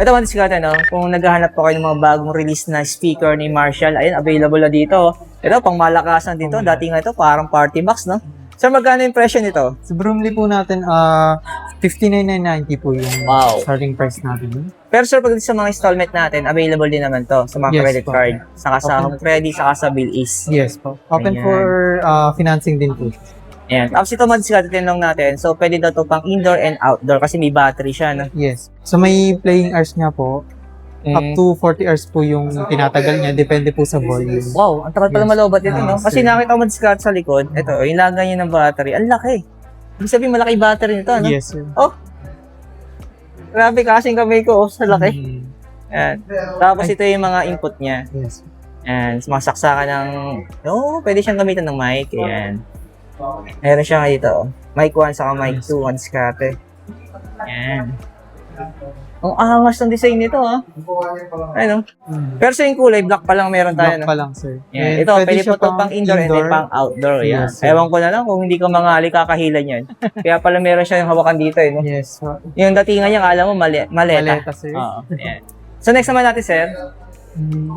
Ito mga diskarte, no? Kung naghahanap po kayo ng mga bagong release na speaker ni Marshall, ayun, available na dito. Ito, pang malakasan dito. Dati nga ito, parang party box, no? Sir, magkano yung presyo nito? Sa Bromley po natin, 59,990 po yung starting price natin. Pero sir, pag sa mga installment natin, available din naman to sa mga Yes, credit po. card, saka sa home credit, saka sa bill is. Yes po. Open Ayan. for financing din po. Ayan. Tapos ito mga diskarte tinanong natin. So, pwede daw to pang indoor and outdoor kasi may battery siya, no? Yes. So may playing hours niya po. Up to 40 hours po yung tinatagal niya. Depende po sa volume. Wow, ang tagal pala malobat dito, no? Yes, Kasi sir. nakita ko mga diskarte sa likod. Ito, yung lagay niya ng battery. Ang laki. Ibig sabihin, malaki battery nito, no? Yes, sir. Oh! Grabe, kasing kamay ko, oh, sa laki. Ayan. Tapos ito yung mga input niya. Yes. Ayan, sumasaksakan ng... pwede siyang gamitan ng mic. Ayan. Meron siya dito, oh. Mic 1 saka mic 2, one scatter. Ayan. Ang angas ng design nito, ha? Ayun, Pero sa yung kulay, black pa lang meron tayo, Black no? pa lang, sir. Yan. And Ito, pwede siya po ito pang indoor and then pang outdoor. Yan. Yes, sir. Ewan ko na lang kung hindi ko mangali, kakahilan yan. Kaya pala meron siya yung hawakan dito, eh, no? Yes. Yung datingan niya, kala mo maleta. Maleta, sir. Oo. Yan. So, next naman natin, sir.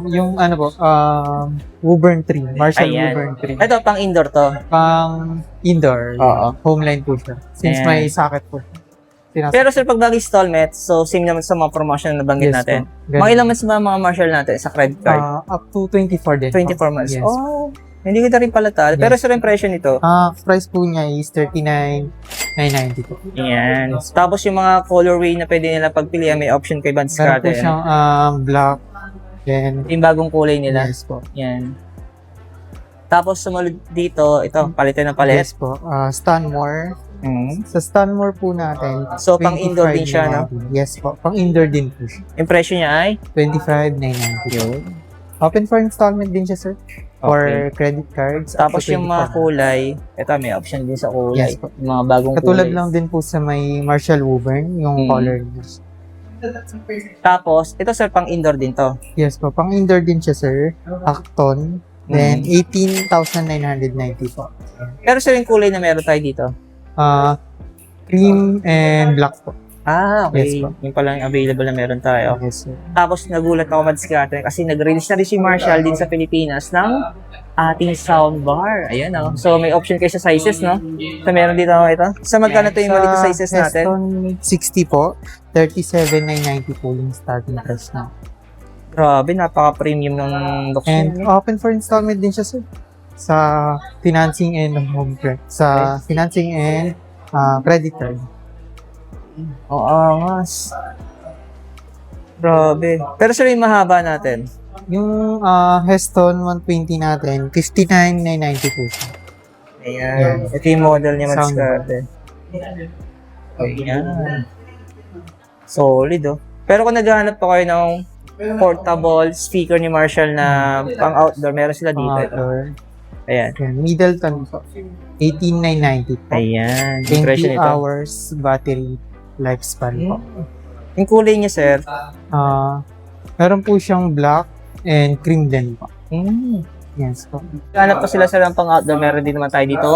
Yung ano po, Woburn 3. Marshall Ayan. Woburn 3. Ito, pang indoor to. Pang indoor. Oo. Homeline po siya. Since Ayan. may socket po. Pero sir, pag nag-installment, so same naman sa mga promotion na nabanggit Yes, natin. po. Mga ilang months ba mga Marshall natin sa credit card? Up to 24 din. 24 months. Yes. Oh, hindi ko na rin pala tal. Pero sir, yung presyo nito. Price po niya is 39,990 po. Yan. Tapos yung mga colorway na pwede nila pagpilian, may option kay Vans Meron po Carter. siyang black. Then, Yung bagong kulay nila. yes po. Yan. Tapos sumunod dito, ito, palitan ng palit. Yes po. Stanmore. Mm. Sa Stanmore po natin. So, pang indoor din siya, no? 25,990. Yes po. Pang indoor din po siya. Yung presyo niya ay? 25,990. Yun. Open for installment din siya, sir. For credit cards. up Tapos to yung mga 24. kulay, ito may option din sa kulay. Yes po. Yung mga bagong Katulad kulay. lang din po sa may Marshall Woburn, yung color niya. Tapos, ito sir, pang indoor din to. Yes po. Pang indoor din siya, sir. Acton. Then, 18,990 po. Pero sir, yung kulay na meron tayo dito. Cream and black po. Okay. Yes po. Yung pala yung available na meron tayo. Yes, sir. Tapos nagulat ako madiskarte kasi nag-release na rin si Marshall din sa Pilipinas ng ating soundbar. Ayan, oh. So may option kayo sa sizes, no? So meron dito ito. Sa magkano to yung maliit na sizes natin? Heston 60 po. 37,990 po yung starting price na. Grabe, napaka-premium ng box And niya. open for installment din siya, sir. Sa financing and home credit. Sa financing and credit card. Oo, angas. Grabe. Pero sir, yung mahaba natin. Yung Heston 120 natin, 59,990 po siya. Ayan. Ito yung model niya Soundbar. madiskarte. Ayan. Solid, oh. Pero kung naghahanap pa kayo ng portable speaker ni Marshall na pang outdoor, meron sila dito. Ito. Ayan. Middleton po. 18,990 po. Ayan. Yung presyo 20 nito. hours battery lifespan po. Yung kulay niya, sir. Meron po siyang black and cream din po. Yes po. Hanap pa sila ng pang outdoor. Meron din naman tayo dito.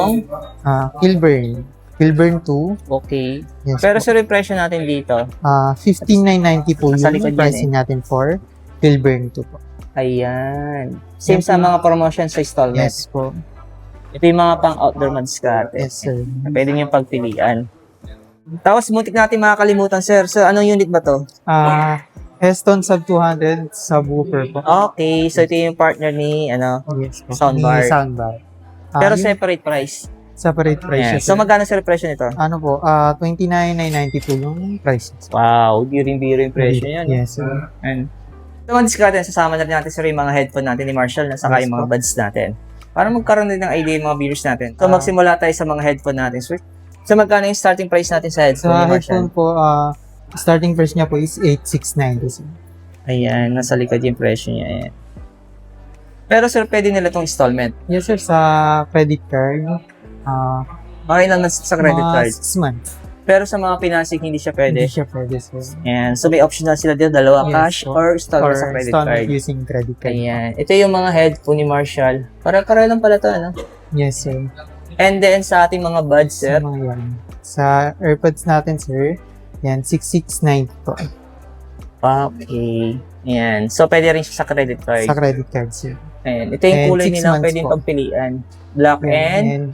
Kilburn. Kilburn 2. Okay. Yes Pero po. sir, yung presyo natin dito. 15,990 po Sa likod yung yan pricing natin for Kilburn 2 po. Ayan. Same sa mga promotion sa installment. Yes po. Ito yung mga pang outdoor madiskarte. Yes, sir. Na pwede nyo pagpilian. Tapos, muntik natin makakalimutan, sir. So, anong unit ba to? Heston sub 200 subwoofer po. Okay. So, ito yung partner ni, Yes po. Soundbar. Ni soundbar. pero Yung separate price. separate price Ayan. siya, So, sir. magkano sir presyo nito? Ano po? 29,990 po yung price. Wow. Biro yung presyo yan. Yes, sir. And, ito mga diskarte, sasama na rin natin sir yung mga headphone natin ni Marshall na saka Yes, yung mga po. buds natin. Para magkaroon din ng idea yung mga viewers natin. So, magsimula tayo sa mga headphone natin, sir. So, magkano yung starting price natin sa headphone Sa ni Marshall? headphone po, starting price niya po is 8,690, sir. Ayan, nasa likod yung presyo niya. Ayan. Pero sir, pwede nila itong installment. Yes, sir. Sa credit card, Okay lang sa credit mga card. 6 months. Pero sa mga financing, hindi siya pwede. Hindi siya pwede, sir. Ayan. So, may optional sila dito. Dalawa Yes, cash po. or installment sa Or credit installment card. using credit card. Ayan. Ito yung mga headphone ni Marshall. Para lang pala ito, ano? Yes, sir. And then, sa ating mga buds, Sa sir. mga yan. Sa AirPods natin, sir, yan, 6,690 po. Okay. Ayan. So, pwede rin siya sa credit card. Sa credit card, sir. Ayan. Ito yung And kulay 6 nila months pwedeng po. pagpilian. Black and... And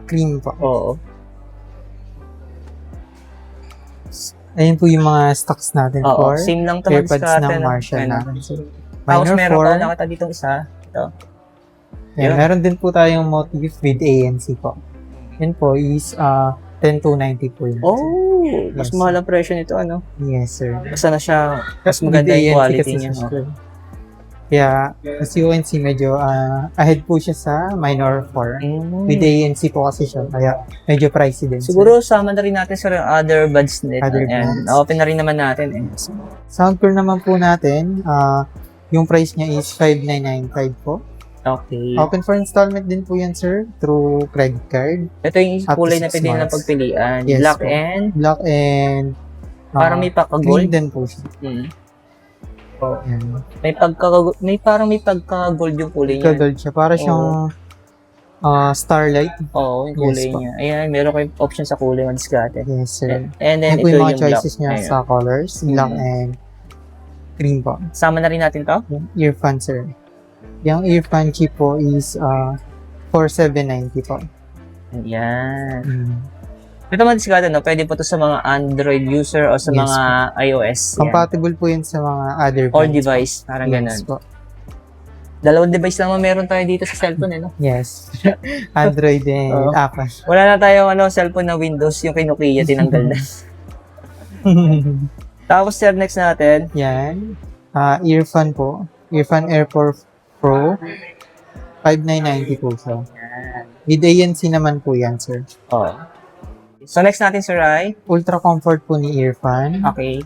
cream po. Oo. Ayun po yung mga stocks natin Oo. for Same lang ito AirPods madiskarte, ng no? Marshall Ayan. natin. So, Tapos minor meron 4. pa nakita ditong isa. Ito. Yan, Yun. meron din po tayong motif with ANC po. Yun po is 10,290 po yun. Oh! Mas Yes. mahal ang presyo nito, ano? Yes, sir. Basta na siya, mas With maganda yung ANC quality kasi niya. siya, No? sir. Kaya, as you can see, medyo ahead po siya sa minor 4. Mm. With ANC po kasi siya, kaya medyo pricey din. sir. Siguro sama na rin natin sa other buds nito. Other Ayan. buds. Open na rin naman natin. Eh. Soundcore naman po natin, yung price niya is 5,995 po. Okay. Open for installment din po yan, sir, through credit card. Ito yung Up to kulay na 6 pwede na months. pagpilian. Yes Black po. and Black and parang may green pagka-gold. din po siya. Mm. Yan. May parang may pagka-gold yung kulay niya. Gold siya. Para siyang starlight. Oo, yung kulay Yes po. niya. Ayan, meron kayong option sa kulay ng diskarte. Yes, sir. And Yan then po ito yung mga yung black. choices niya Ayan. sa colors. Black Mm. and green po. Sama na rin natin to. Yung earphone, sir. Yung earphone chip po is 4,790 po. Ayan. Mm. Ito mga diskarte, no? Pwede po to sa mga Android user o sa Yes mga iOS. Yan. Compatible po yun sa mga other All brands. device. Parang Yes ganun. po. Dalawang device lang meron tayo dito sa cellphone, eh, no? Yes. Android and Oo. Apple. Wala na tayong cellphone na Windows, yung kay Nokia, tinanggal na. Tapos, sir, next natin. Yan. Earphone po. Earphone AirPods Pro. 5,990 po siya. With ANC naman po yan, sir. Oh. So, next natin, sir, ay? Ultra comfort po ni earphone. Okay.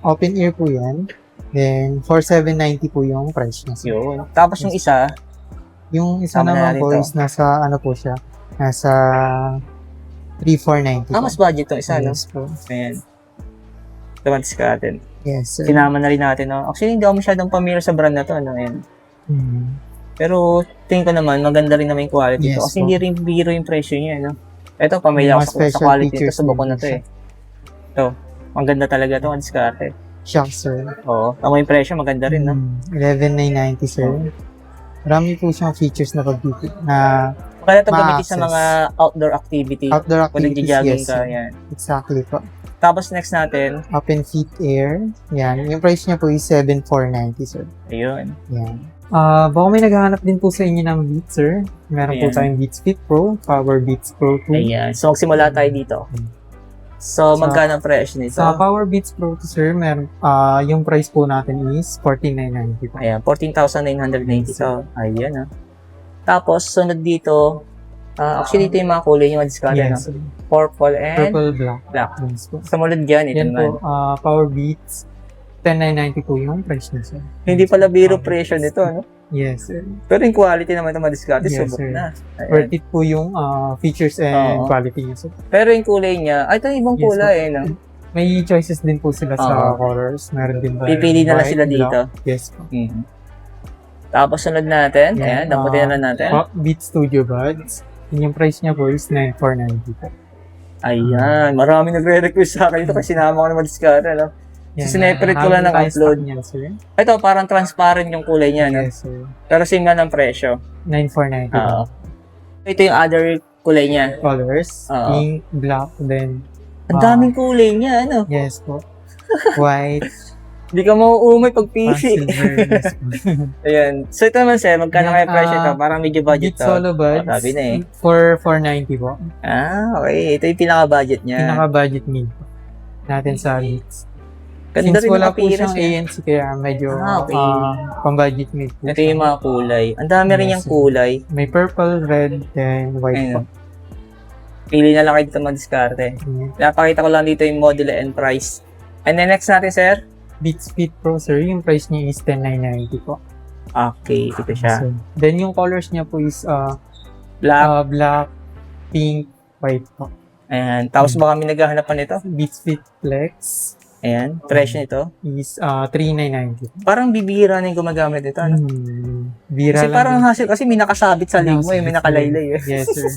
Open ear po yan. Then, 4,790 po yung price niya, sir. Yun. Tapos, yung isa, Yung isa Tama na naman po ito. is nasa, ano po siya, nasa 3,490 po. mas budget to isa, no? Yes po. Ayan. Tumantis ka natin. Yes, sir. Sinama na rin natin, no? Actually, hindi ako masyadong familiar sa brand na to, no? Ayan. Hmm. Pero, tingin ko naman, maganda rin naman yung quality Yes, to. Kasi po. hindi rin biro yung presyo niya, no? Ito, pamilya Mga ako sa special quality nito. features Subukan din na to, siya. eh. Ito. Maganda talaga to, ang diskarte. Shock, sir. Oo. Tama yung presyo, maganda rin, no? 11,990, sir. Marami po siyang features na pagpipit na Maganda ito gamitin sa Ma-access. mga outdoor activity. outdoor Kung activities. nag-jogging Yes, ka, sir. yan. Exactly po. Tapos next natin, Open Fit Air. Yan. Yung price niya po is 7,490, sir. ayun. Yan. Baka may naghahanap din po sa inyo ng Beats, sir. Meron po Ayan. tayong Beats Fit Pro, Power Beats Pro 2. Ayan. So, magsimula tayo dito. So, magkano ang presyo nito? Sa Power Beats Pro 2, sir, meron, yung price po natin is 14,990 po. Ayan, 14,990 to. Ayan, ah. Tapos, sunod dito, actually, ito yung mga kulay yung discount, Yes, no? Purple and Purple Black. black. Yes po. Sumunod dyan, ito Yan po, naman. Power Beats, 10,990 po yung price niya, sir. Hindi pala biro presyo nito, ano? Yes, sir. Pero yung quality naman ito mga-discount, Yes, subok sir. na. Ayan. Worth it po yung features and Oo. quality niya, sir. Pero yung kulay niya, ito yung ibang Yes, kulay, eh, no? May choices din po sila sa Oo. colors. Meron din ba? Pipili na lang sila dito. Yes po. Mhm. Tapos sunod natin, Yan, ayan, damputin na lang natin. Beat Studio Buds. Yung price niya po is 9,490 po. Ayan, marami nagre-request sa akin ito kasi sinama ko na mag-discard, ano? Yan, Sineperate ko lang ng tayo upload. stock niyan, sir. Ito, parang transparent yung kulay niya, no? Yes, sir. Pero same nga ng presyo. 9,490 po. Oo. Ito yung other kulay niya. Colors, Oo. pink, black, then Ang daming kulay niya, ano? yes po. White, Hindi ka mauumay pag silver, pili. yes po. Ayan. So ito naman, sir, magkano Yan, kaya presyo ito? Parang medyo budget Beat to. Solo Buds, sabi na eh. for 490 po. Okay. Ito yung pinaka-budget niya. Pinaka-budget need po natin sa Beats. Ganda Since rin wala yung po appearance siyang eh. ANC, kaya medyo Okay. pang-budget need po. Ito yung mga kulay. Ang dami rin Yes, yung sir. kulay. May purple, red, then white po. Ayun. Pili na lang kayo dito mag-discarte. Ayan. Napakita ko lang dito yung model and price. And then next natin, sir. Beats Fit Pro, sir, yung price niya is 10,990 po. Okay, ito siya. So, then yung colors niya po is Black. black, pink, white po. Ayan. Tapos baka may naghahanap pa nito. Beats Fit Flex. Ayan, presyo nito. is 3,990. Parang bibihira na yung gumagamit nito. Ano? Bira Kasi lang parang din. hassle, kasi may nakasabit sa leg mo, may nakalaylay. Yes, sir.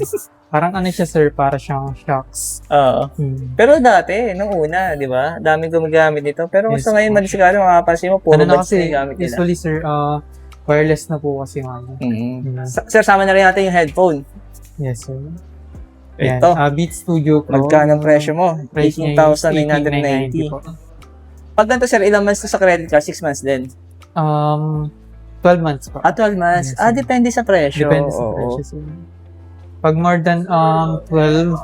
Parang ano siya, sir, para siyang shocks. Oo. Pero dati, nung una, di ba? Daming gumagamit nito. Pero Yes, sa ngayon, po. madisikado, makapansin mo, puro Ano na buds na kasi, yung gamit nila. usually, sir, wireless na po kasi yung ano. Sir, sama na rin natin yung headphone. Yes, sir. Yan, Ito. Beats Studio Pro. Magkano ang presyo mo? Price niya is 18,990. 18,990 po. Pag ganito, sir, ilang months to sa credit card? 6 months din. 12 months po. 12 months. Yes, sir. Depende sa presyo. Depende sa Oo. presyo, sir. Pag more than 12,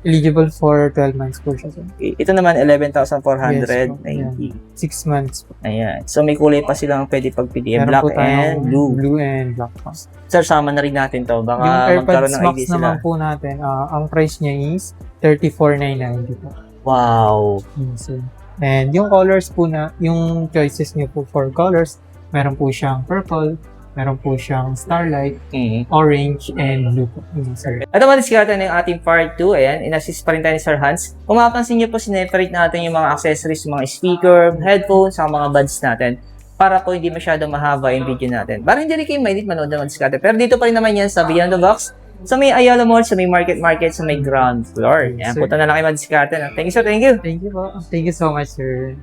eligible for 12 months po siya, sir. Ito naman, 11,490. 6 months po. Ayan. So, may kulay pa silang pwede pagpiliin. Meron Black po tayong and blue. Blue and black po. Sir, sama na rin natin to. Baka Yung magkaroon AirPods ng Max idea sila. naman po natin, ang price niya is 34,990 po. Wow. Yes, sir. And yung colors po yung choices niyo po for colors, meron po siyang purple, meron po siyang starlight, orange, and blue po. Yes, sir. At naman, diskarte na yung ating part 2. Ayan, in-assist pa rin tayo ni Sir Hans. Kung mapapansin niyo po, sineperate natin yung mga accessories, mga speaker, headphones, sa mga buds natin para po hindi masyadong mahaba yung video natin. Para hindi rin kayo mainit manood ng diskarte. Pero dito pa rin naman yan sa Beyond the Box, sa may Ayala Mall, sa may Market, sa may ground floor. Ayan, Sir. punta na lang kayo mag-diskarte. Thank you, sir. Thank you. Thank you po. Thank you so much, sir.